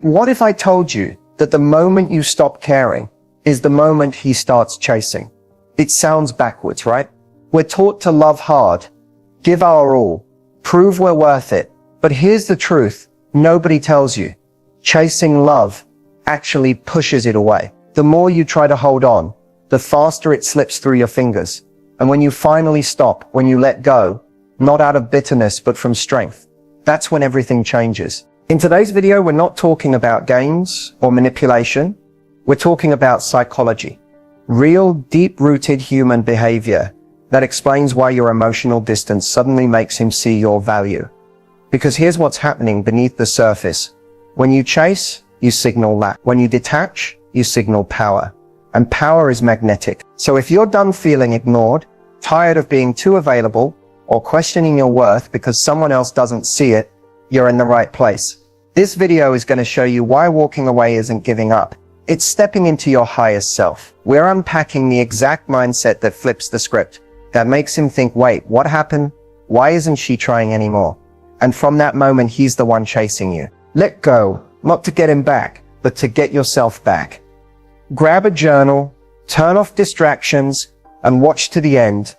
What if I told you that the moment you stop caring is the moment he starts chasing? It sounds backwards, right? We're taught to love hard, give our all, prove we're worth it. But here's the truth nobody tells you. Chasing love actually pushes it away. The more you try to hold on, the faster it slips through your fingers. And when you finally stop, when you let go, not out of bitterness, but from strength, that's when everything changes. In today's video, we're not talking about games or manipulation. We're talking about psychology. Real, deep-rooted human behavior that explains why your emotional distance suddenly makes him see your value. Because here's what's happening beneath the surface. When you chase, you signal lack. When you detach, you signal power. And power is magnetic. So if you're done feeling ignored, tired of being too available, or questioning your worth because someone else doesn't see it, you're in the right place. This video is going to show you why walking away isn't giving up. It's stepping into your highest self. We're unpacking the exact mindset that flips the script, that makes him think, wait, what happened? Why isn't she trying anymore? And from that moment, he's the one chasing you. Let go, not to get him back, but to get yourself back. Grab a journal, turn off distractions, and watch to the end.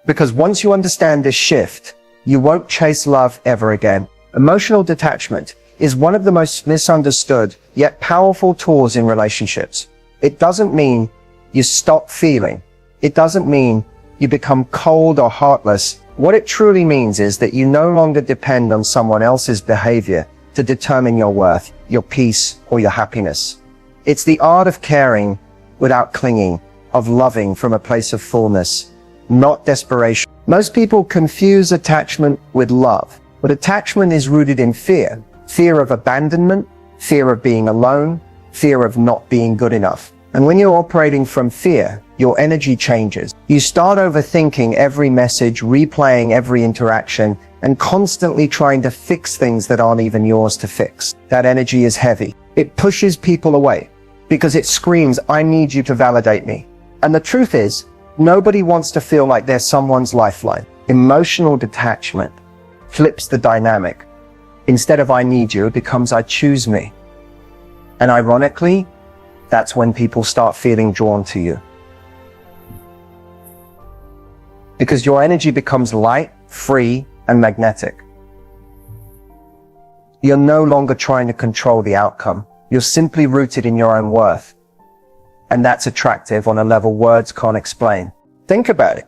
Because once you understand this shift, you won't chase love ever again. Emotional detachment is one of the most misunderstood yet powerful tools in relationships. It doesn't mean you stop feeling. It doesn't mean you become cold or heartless. What it truly means is that you no longer depend on someone else's behavior to determine your worth, your peace, or your happiness. It's the art of caring without clinging, of loving from a place of fullness, not desperation. Most people confuse attachment with love, but attachment is rooted in fear. Fear of abandonment, fear of being alone, fear of not being good enough. And when you're operating from fear, your energy changes. You start overthinking every message, replaying every interaction, and constantly trying to fix things that aren't even yours to fix. That energy is heavy. It pushes people away because it screams, I need you to validate me. And the truth is, nobody wants to feel like they're someone's lifeline. Emotional detachment flips the dynamic. Instead of I need you, it becomes I choose me. And ironically, that's when people start feeling drawn to you. Because your energy becomes light, free, and magnetic. You're no longer trying to control the outcome. You're simply rooted in your own worth. And that's attractive on a level words can't explain. Think about it.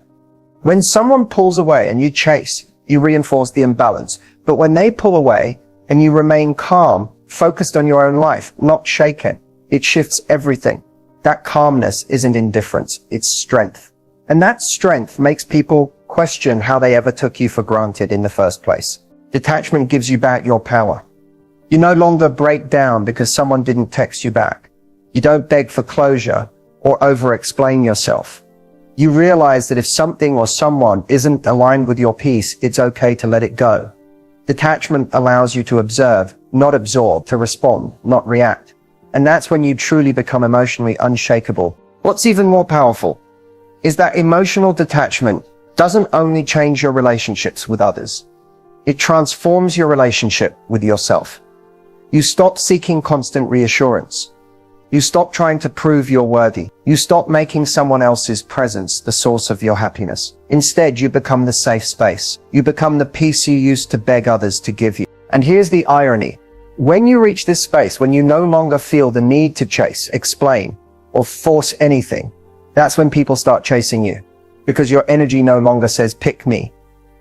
When someone pulls away and you chase, you reinforce the imbalance. But when they pull away and you remain calm, focused on your own life, not shaken, it shifts everything. That calmness isn't indifference, it's strength. And that strength makes people question how they ever took you for granted in the first place. Detachment gives you back your power. You no longer break down because someone didn't text you back. You don't beg for closure or over-explain yourself. You realize that if something or someone isn't aligned with your peace, it's okay to let it go. Detachment allows you to observe, not absorb, to respond, not react. And that's when you truly become emotionally unshakable. What's even more powerful is that emotional detachment doesn't only change your relationships with others. It transforms your relationship with yourself. You stop seeking constant reassurance. You stop trying to prove you're worthy. You stop making someone else's presence the source of your happiness. Instead, you become the safe space. You become the peace you used to beg others to give you. And here's the irony. When you reach this space, when you no longer feel the need to chase, explain, or force anything, that's when people start chasing you. Because your energy no longer says, pick me.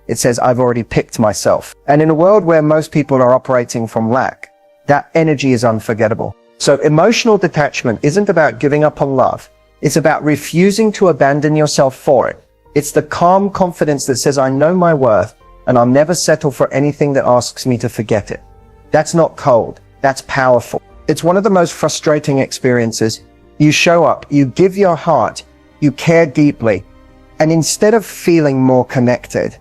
It says, I've already picked myself. And in a world where most people are operating from lack, that energy is unforgettable. So emotional detachment isn't about giving up on love. It's about refusing to abandon yourself for it. It's the calm confidence that says, I know my worth and I'll never settle for anything that asks me to forget it. That's not cold. That's powerful. It's one of the most frustrating experiences. You show up, you give your heart, you care deeply, and instead of feeling more connected,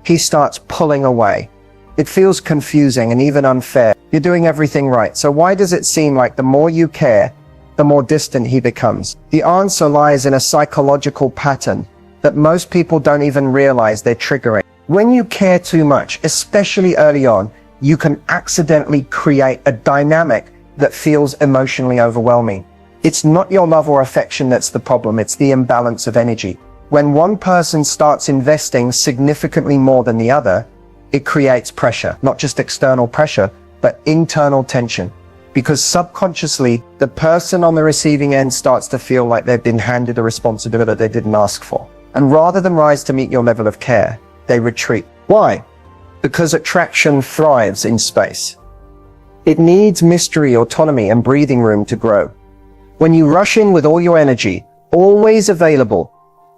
he starts pulling away. It feels confusing and even unfair. You're doing everything right. So why does it seem like the more you care, the more distant he becomes? The answer lies in a psychological pattern that most people don't even realize they're triggering. When you care too much, especially early on, you can accidentally create a dynamic that feels emotionally overwhelming. It's not your love or affection that's the problem, it's the imbalance of energy. When one person starts investing significantly more than the other, it creates pressure, not just external pressure, but internal tension. Because subconsciously, the person on the receiving end starts to feel like they've been handed a responsibility they didn't ask for. And rather than rise to meet your level of care, they retreat. Why? Because attraction thrives in space. It needs mystery, autonomy, and breathing room to grow. When you rush in with all your energy, always available,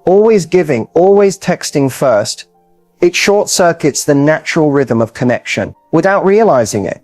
always giving, always texting first, it short-circuits the natural rhythm of connection without realizing it.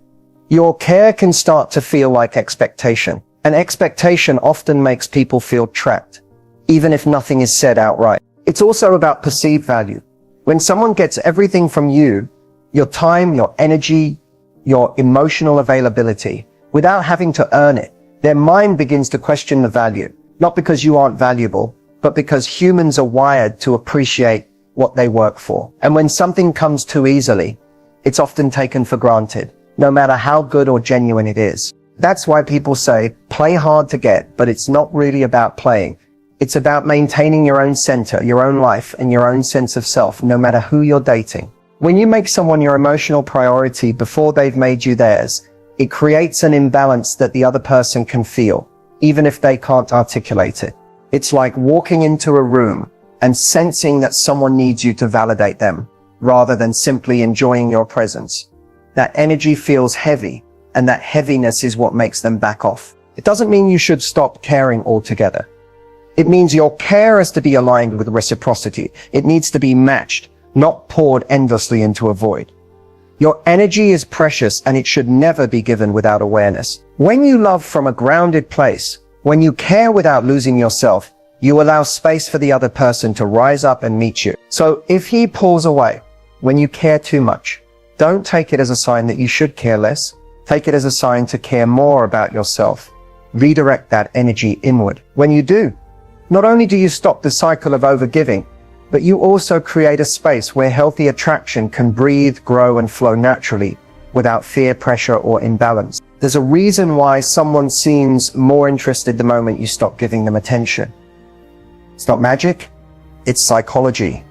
Your care can start to feel like expectation, and expectation often makes people feel trapped, even if nothing is said outright. It's also about perceived value. When someone gets everything from you, your time, your energy, your emotional availability, without having to earn it, their mind begins to question the value, not because you aren't valuable, but because humans are wired to appreciate what they work for. And when something comes too easily, it's often taken for granted, no matter how good or genuine it is. That's why people say, play hard to get, but it's not really about playing. It's about maintaining your own center, your own life, and your own sense of self, no matter who you're dating. When you make someone your emotional priority before they've made you theirs, it creates an imbalance that the other person can feel, even if they can't articulate it. It's like walking into a room and sensing that someone needs you to validate them, rather than simply enjoying your presence. That energy feels heavy, and that heaviness is what makes them back off. It doesn't mean you should stop caring altogether. It means your care has to be aligned with reciprocity. It needs to be matched, not poured endlessly into a void. Your energy is precious, and it should never be given without awareness. When you love from a grounded place, when you care without losing yourself, you allow space for the other person to rise up and meet you. So if he pulls away when you care too much, don't take it as a sign that you should care less. Take it as a sign to care more about yourself. Redirect that energy inward. When you do, not only do you stop the cycle of overgiving, but you also create a space where healthy attraction can breathe, grow, and flow naturally without fear, pressure, or imbalance. There's a reason why someone seems more interested the moment you stop giving them attention. It's not magic, it's psychology.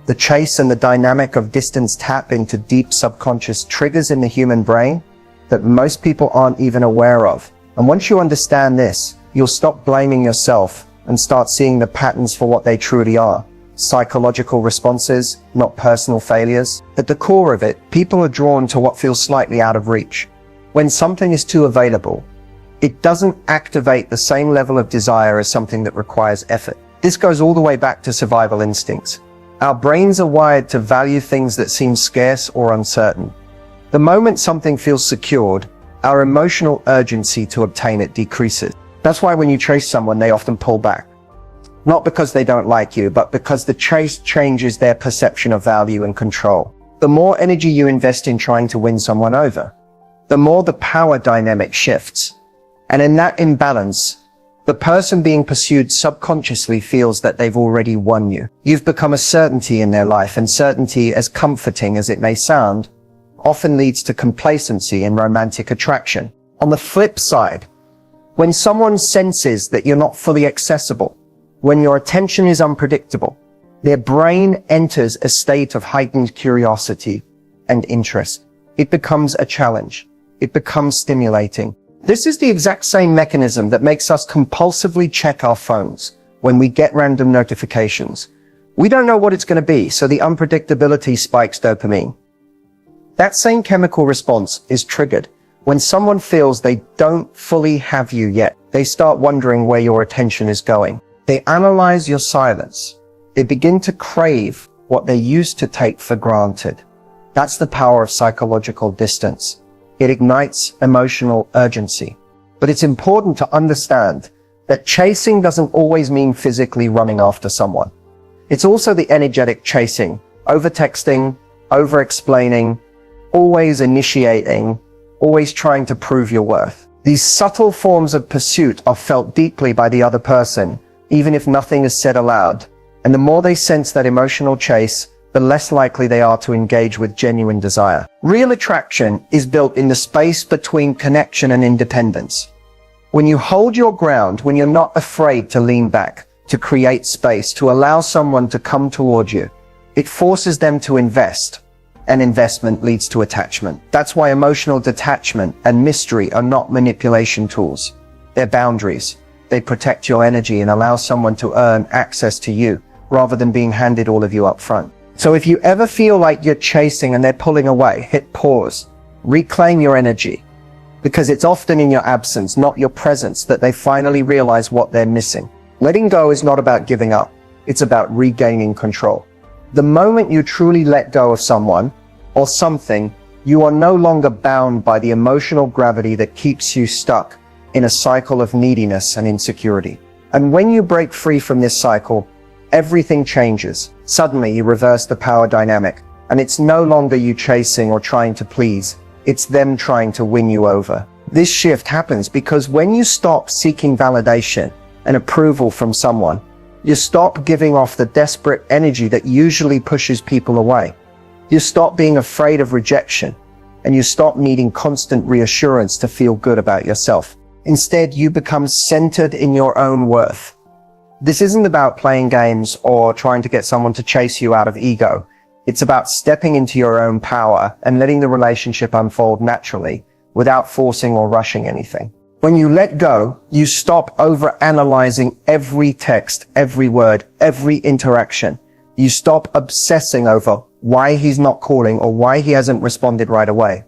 The chase and the dynamic of distance tap into deep subconscious triggers in the human brain that most people aren't even aware of. And once you understand this, you'll stop blaming yourself and start seeing the patterns for what they truly are. Psychological responses, not personal failures. At the core of it, people are drawn to what feels slightly out of reach. When something is too available, it doesn't activate the same level of desire as something that requires effort. This goes all the way back to survival instincts. Our brains are wired to value things that seem scarce or uncertain. The moment something feels secured, our emotional urgency to obtain it decreases. That's why when you chase someone, they often pull back. Not because they don't like you, but because the chase changes their perception of value and control. The more energy you invest in trying to win someone over, the more the power dynamic shifts. And in that imbalance, the person being pursued subconsciously feels that they've already won you. You've become a certainty in their life, and certainty, as comforting as it may sound, often leads to complacency and romantic attraction. On the flip side, when someone senses that you're not fully accessible, when your attention is unpredictable, their brain enters a state of heightened curiosity and interest. It becomes a challenge. It becomes stimulating. This is the exact same mechanism that makes us compulsively check our phones when we get random notifications. We don't know what it's going to be, so the unpredictability spikes dopamine. That same chemical response is triggered when someone feels they don't fully have you yet. They start wondering where your attention is going. They analyze your silence. They begin to crave what they used to take for granted. That's the power of psychological distance. It ignites emotional urgency. But it's important to understand that chasing doesn't always mean physically running after someone. It's also the energetic chasing, over-texting, over-explaining, always initiating, always trying to prove your worth. These subtle forms of pursuit are felt deeply by the other person, even if nothing is said aloud. And the more they sense that emotional chase, the less likely they are to engage with genuine desire. Real attraction is built in the space between connection and independence. When you hold your ground, when you're not afraid to lean back, to create space, to allow someone to come toward you, it forces them to invest, and investment leads to attachment. That's why emotional detachment and mystery are not manipulation tools. They're boundaries. They protect your energy and allow someone to earn access to you rather than being handed all of you up front. So if you ever feel like you're chasing and they're pulling away, hit pause, reclaim your energy, because it's often in your absence, not your presence, that they finally realize what they're missing. Letting go is not about giving up. It's about regaining control. The moment you truly let go of someone or something, you are no longer bound by the emotional gravity that keeps you stuck in a cycle of neediness and insecurity. And when you break free from this cycle, everything changes. Suddenly you reverse the power dynamic, and it's no longer you chasing or trying to please. It's them trying to win you over. This shift happens because when you stop seeking validation and approval from someone, you stop giving off the desperate energy that usually pushes people away. You stop being afraid of rejection, and you stop needing constant reassurance to feel good about yourself. Instead, you become centered in your own worth. This isn't about playing games or trying to get someone to chase you out of ego. It's about stepping into your own power and letting the relationship unfold naturally without forcing or rushing anything. When you let go, you stop overanalyzing every text, every word, every interaction. You stop obsessing over why he's not calling or why he hasn't responded right away.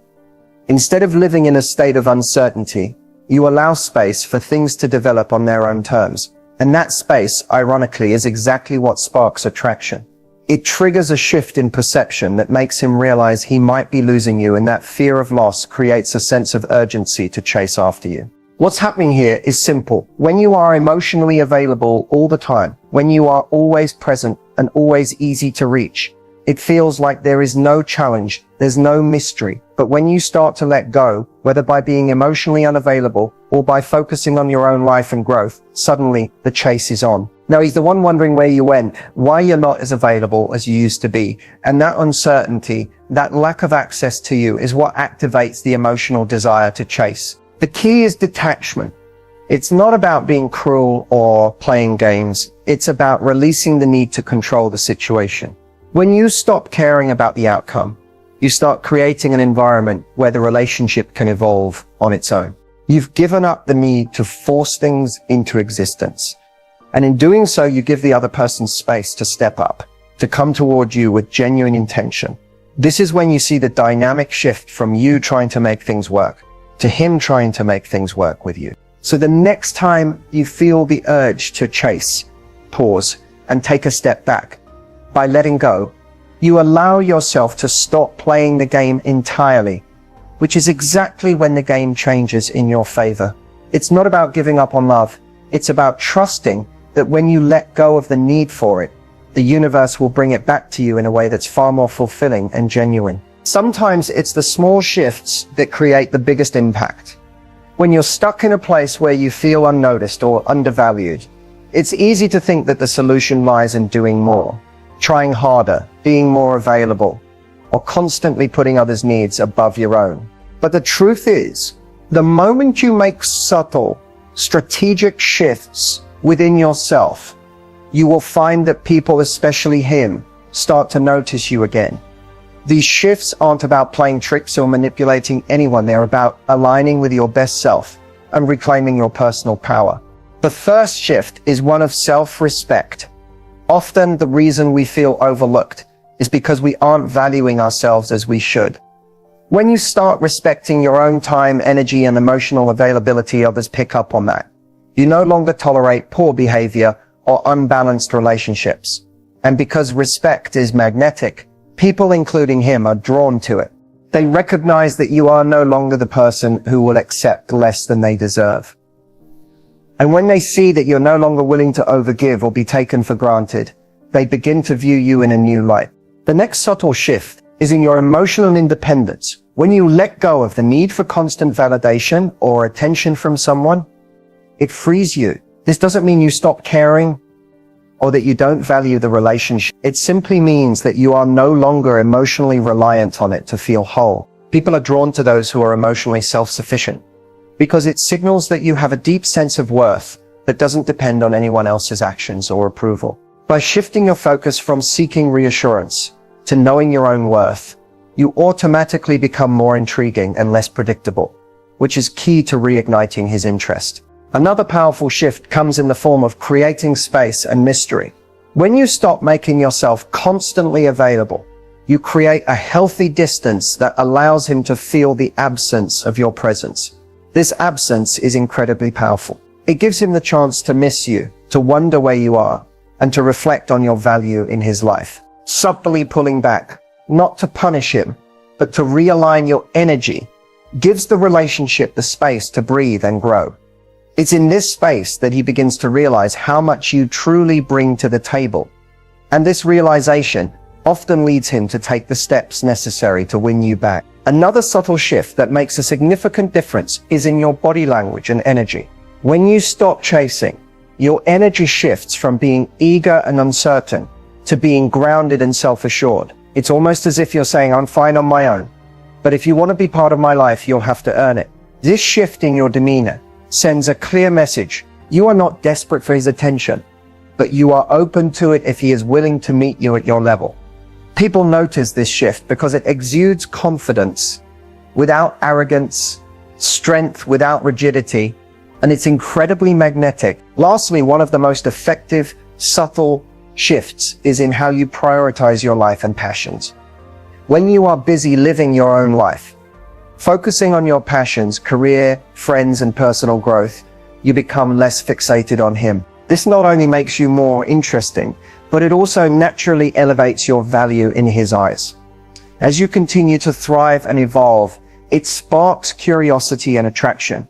Instead of living in a state of uncertainty, you allow space for things to develop on their own terms. And that space, ironically, is exactly what sparks attraction. It triggers a shift in perception that makes him realize he might be losing you, and that fear of loss creates a sense of urgency to chase after you. What's happening here is simple. When you are emotionally available all the time, when you are always present and always easy to reach, it feels like there is no challenge, there's no mystery. But when you start to let go, whether by being emotionally unavailable or by focusing on your own life and growth, suddenly the chase is on. Now he's the one wondering where you went, why you're not as available as you used to be. And that uncertainty, that lack of access to you is what activates the emotional desire to chase. The key is detachment. It's not about being cruel or playing games. It's about releasing the need to control the situation. When you stop caring about the outcome, you start creating an environment where the relationship can evolve on its own. You've given up the need to force things into existence. And in doing so, you give the other person space to step up, to come toward you with genuine intention. This is when you see the dynamic shift from you trying to make things work to him trying to make things work with you. So the next time you feel the urge to chase, pause and take a step back. By letting go, you allow yourself to stop playing the game entirely, which is exactly when the game changes in your favor. It's not about giving up on love. It's about trusting that when you let go of the need for it, the universe will bring it back to you in a way that's far more fulfilling and genuine. Sometimes it's the small shifts that create the biggest impact. When you're stuck in a place where you feel unnoticed or undervalued, it's easy to think that the solution lies in doing more, trying harder, being more available, or constantly putting others' needs above your own. But the truth is, the moment you make subtle, strategic shifts within yourself, you will find that people, especially him, start to notice you again. These shifts aren't about playing tricks or manipulating anyone. They're about aligning with your best self and reclaiming your personal power. The first shift is one of self-respect. Often the reason we feel overlooked is because we aren't valuing ourselves as we should. When you start respecting your own time, energy, and emotional availability, others pick up on that. You no longer tolerate poor behavior or unbalanced relationships. And because respect is magnetic, people, including him, are drawn to it. They recognize that you are no longer the person who will accept less than they deserve. And when they see that you're no longer willing to overgive or be taken for granted, they begin to view you in a new light. The next subtle shift is in your emotional independence. When you let go of the need for constant validation or attention from someone, it frees you. This doesn't mean you stop caring. or that you don't value the relationship. It simply means that you are no longer emotionally reliant on it to feel whole. People are drawn to those who are emotionally self-sufficient because it signals that you have a deep sense of worth that doesn't depend on anyone else's actions or approval. By shifting your focus from seeking reassurance to knowing your own worth, you automatically become more intriguing and less predictable, which is key to reigniting his interest. Another powerful shift comes in the form of creating space and mystery. When you stop making yourself constantly available, you create a healthy distance that allows him to feel the absence of your presence. This absence is incredibly powerful. It gives him the chance to miss you, to wonder where you are, and to reflect on your value in his life. Subtly pulling back, not to punish him, but to realign your energy, gives the relationship the space to breathe and grow. It's in this space that he begins to realize how much you truly bring to the table. And this realization often leads him to take the steps necessary to win you back. Another subtle shift that makes a significant difference is in your body language and energy. When you stop chasing, your energy shifts from being eager and uncertain to being grounded and self-assured. It's almost as if you're saying, I'm fine on my own, but if you want to be part of my life, you'll have to earn it. This shift in your demeanor sends a clear message. You are not desperate for his attention, but you are open to it if he is willing to meet you at your level. People notice this shift because it exudes confidence without arrogance, strength without rigidity, and it's incredibly magnetic. Lastly, one of the most effective, subtle shifts is in how you prioritize your life and passions. When you are busy living your own life, focusing on your passions, career, friends, and personal growth, you become less fixated on him. This not only makes you more interesting, but it also naturally elevates your value in his eyes. As you continue to thrive and evolve, it sparks curiosity and attraction.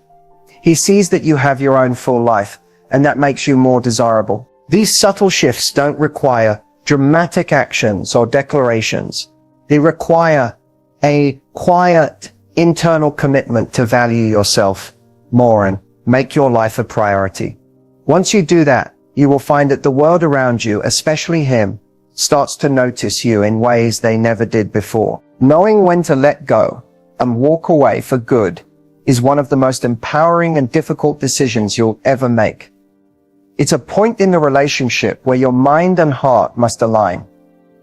He sees that you have your own full life, and that makes you more desirable. These subtle shifts don't require dramatic actions or declarations. They require a quiet, internal commitment to value yourself more and make your life a priority. Once you do that, you will find that the world around you, especially him, starts to notice you in ways they never did before. Knowing when to let go and walk away for good is one of the most empowering and difficult decisions you'll ever make. It's a point in the relationship where your mind and heart must align,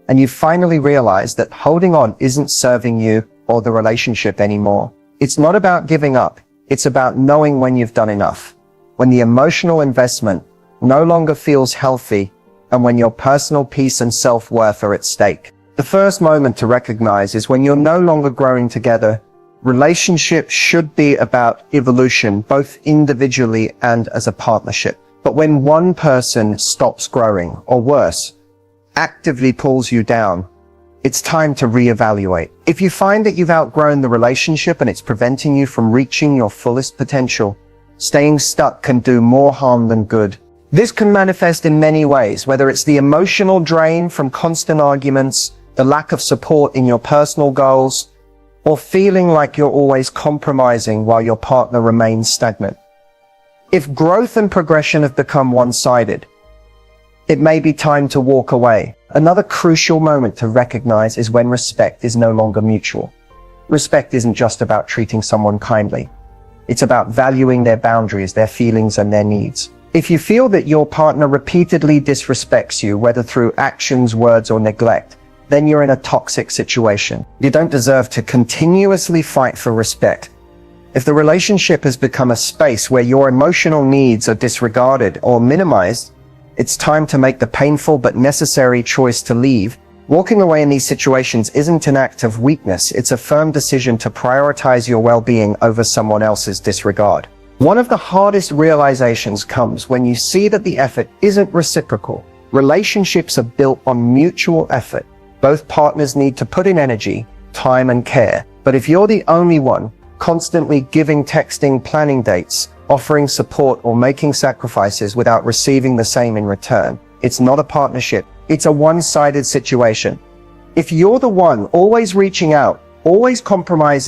and you finally realize that holding on isn't serving you or the relationship anymore. It's not about giving up. It's about knowing when you've done enough, when the emotional investment no longer feels healthy, and when your personal peace and self-worth are at stake. The first moment to recognize is when you're no longer growing together. Relationships should be about evolution, both individually and as a partnership. But when one person stops growing, or worse, actively pulls you down, it's time to reevaluate. If you find that you've outgrown the relationship and it's preventing you from reaching your fullest potential, staying stuck can do more harm than good. This can manifest in many ways, whether it's the emotional drain from constant arguments, the lack of support in your personal goals, or feeling like you're always compromising while your partner remains stagnant. If growth and progression have become one-sided, it may be time to walk away. Another crucial moment to recognize is when respect is no longer mutual. Respect isn't just about treating someone kindly. It's about valuing their boundaries, their feelings, and their needs. If you feel that your partner repeatedly disrespects you, whether through actions, words, or neglect, then you're in a toxic situation. You don't deserve to continuously fight for respect. If the relationship has become a space where your emotional needs are disregarded or minimized, it's time to make the painful but necessary choice to leave. Walking away in these situations isn't an act of weakness. It's a firm decision to prioritize your well-being over someone else's disregard. One of the hardest realizations comes when you see that the effort isn't reciprocal. Relationships are built on mutual effort. Both partners need to put in energy, time, and care. But if you're the only one constantly giving, texting, planning dates, offering support, or making sacrifices without receiving the same in return, it's not a partnership. It's a one-sided situation. If you're the one always reaching out, always compromising,